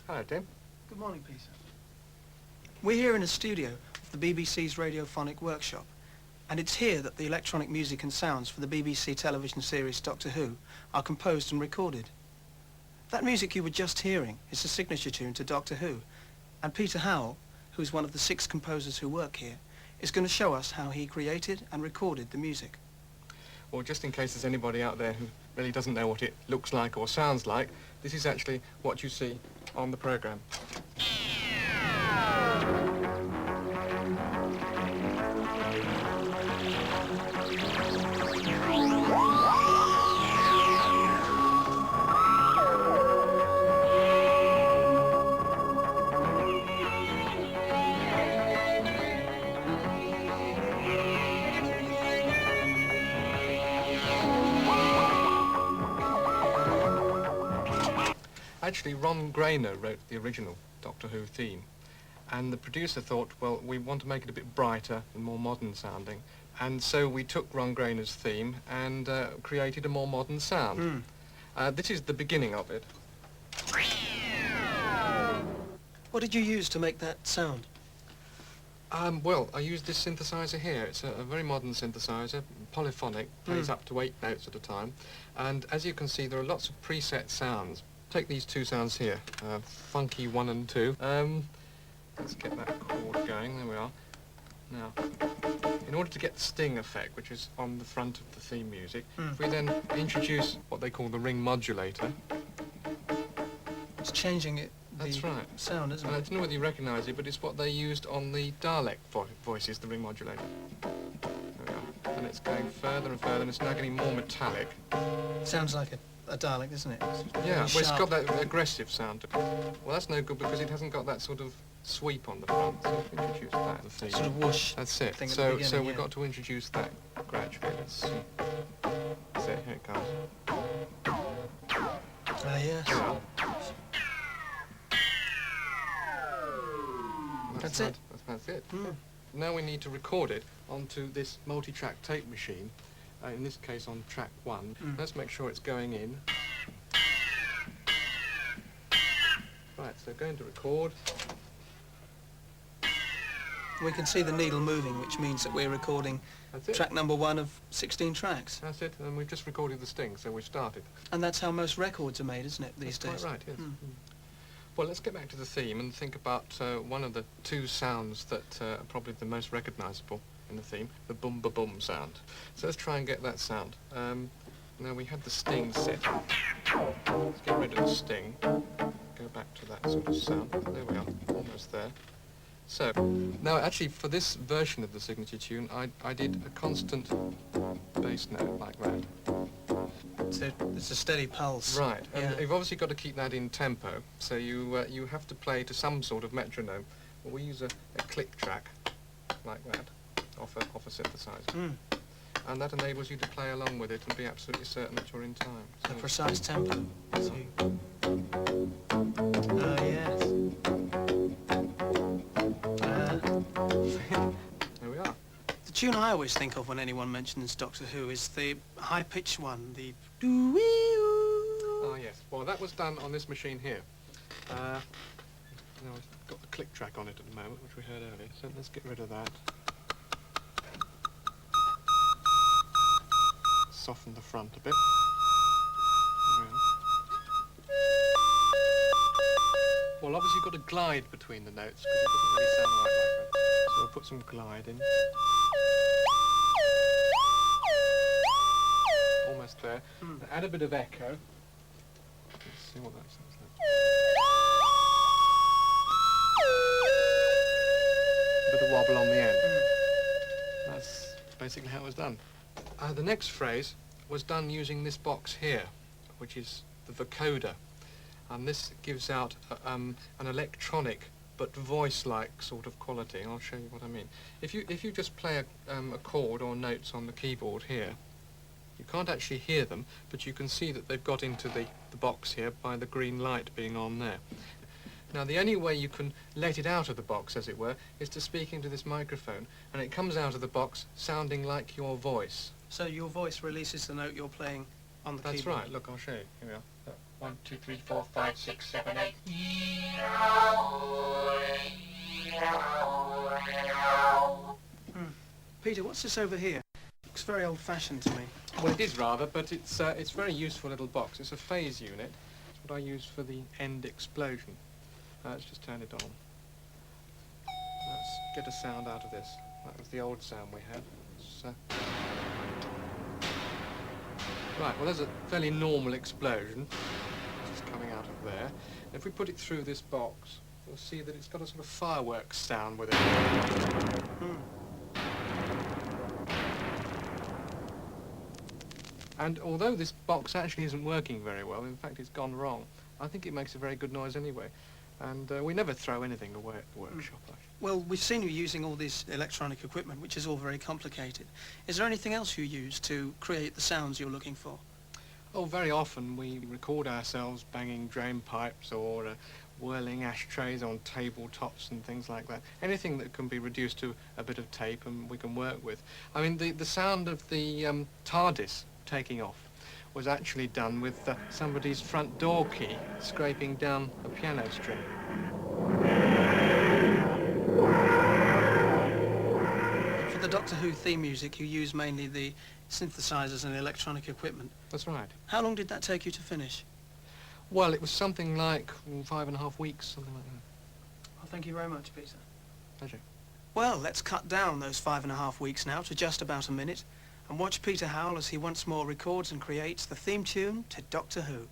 Hello, Tim. Good morning, Peter. We're here in a studio of the BBC's Radiophonic Workshop, and it's here that the electronic music and sounds for the BBC television series Doctor Who are composed and recorded. That music you were just hearing is the signature tune to Doctor Who, and Peter Howell, who's one of the 6 composers who work here, is going to show us how he created and recorded the music. Well, just in case there's anybody out there who really doesn't know what it looks like or sounds like, this is actually what you see on the programme. Actually, Ron Grainer wrote the original Doctor Who theme, and the producer thought, well, we want to make it a bit brighter and more modern sounding, and so we took Ron Grainer's theme and created a more modern sound. This is the beginning of it. What did you use to make that sound? Well, I used this synthesizer here. It's a very modern synthesizer, polyphonic, plays up to 8 notes at a time, and as you can see, there are lots of preset sounds. Take these 2 sounds here, funky 1 and 2. Let's get that chord going, there we are. Now, in order to get the sting effect, which is on the front of the theme music, if we then introduce what they call the ring modulator. It's changing it. That's right. Sound, isn't it? I don't know whether you recognise it, but it's what they used on the Dalek voices, the ring modulator. There we are. And it's going further and further, and it's now getting more metallic. Sounds like a Dalek, isn't it? Yeah, well, it's got that aggressive sound to it. Well, that's no good because it hasn't got that sort of sweep on the front, so if we introduce that. The theme. Sort of whoosh. That's it. Thing So yeah. we've got to introduce that gradually. Let's see. That's it, here it comes. Yes. Yeah. That's it. That's it. Now we need to record it onto this multi-track tape machine. In this case on track 1. Let's make sure it's going in. Right, so going to record. We can see the needle moving, which means that we're recording track number 1 of 16 tracks. That's it, and we've just recorded the sting, so we've started. And that's how most records are made, isn't it, these days? That's quite right, yes. Well, let's get back to the theme and think about one of the 2 sounds that are probably the most recognisable in the theme, the boom-ba-boom sound. So let's try and get that sound. Now we had the sting set. Let's get rid of the sting. Go back to that sort of sound. There we are, almost there. So, now actually for this version of the signature tune, I did a constant bass note like that. It's a steady pulse. Right, and you've obviously got to keep that in tempo, so you have to play to some sort of metronome. Well, we use a click track like that. Off a synthesizer. And that enables you to play along with it and be absolutely certain that you're in time. So a precise tempo. Yes. There we are. The tune I always think of when anyone mentions Doctor Who is the high-pitched one, the doo-wee-oo. Ah, yes. Well, that was done on this machine here. Now I've got the click track on it at the moment, which we heard earlier, so let's get rid of that. Soften the front a bit. There we are. Well, obviously you've got to glide between the notes because it doesn't really sound like that. So we'll put some glide in. Almost there. Add a bit of echo. Let's see what that sounds like. A bit of wobble on the end. That's basically how it was done. The next phrase was done using this box here, which is the vocoder, and this gives out an electronic but voice-like sort of quality. I'll show you what I mean. If you just play a chord or notes on the keyboard here, you can't actually hear them, but you can see that they've got into the box here by the green light being on there. Now, the only way you can let it out of the box, as it were, is to speak into this microphone, and it comes out of the box sounding like your voice. So your voice releases the note you're playing on the keyboard? That's right. Look, I'll show you. Here we are. 1, 2, 3, 4, 5, 6, 7, 8. Peter, what's this over here? Looks very old-fashioned to me. Well, it is rather, but it's a very useful little box. It's a phase unit. It's what I use for the end explosion. Let's just turn it on. Let's get a sound out of this. That was the old sound we had. Right, well, there's a fairly normal explosion. It's just coming out of there. If we put it through this box, you'll see that it's got a sort of fireworks sound with it. And although this box actually isn't working very well, in fact it's gone wrong, I think it makes a very good noise anyway. And we never throw anything away at the workshop. Well, we've seen you using all this electronic equipment, which is all very complicated. Is there anything else you use to create the sounds you're looking for? Oh, very often we record ourselves banging drain pipes or whirling ashtrays on tabletops and things like that. Anything that can be reduced to a bit of tape and we can work with. I mean, the sound of the TARDIS taking off was actually done with somebody's front door key scraping down a piano string. For the Doctor Who theme music, you use mainly the synthesizers and electronic equipment. That's right. How long did that take you to finish? Well, it was something like 5.5 weeks, something like that. Well, thank you very much, Peter. Pleasure. Well, let's cut down those 5.5 weeks now to just about a minute and watch Peter Howell as he once more records and creates the theme tune to Doctor Who.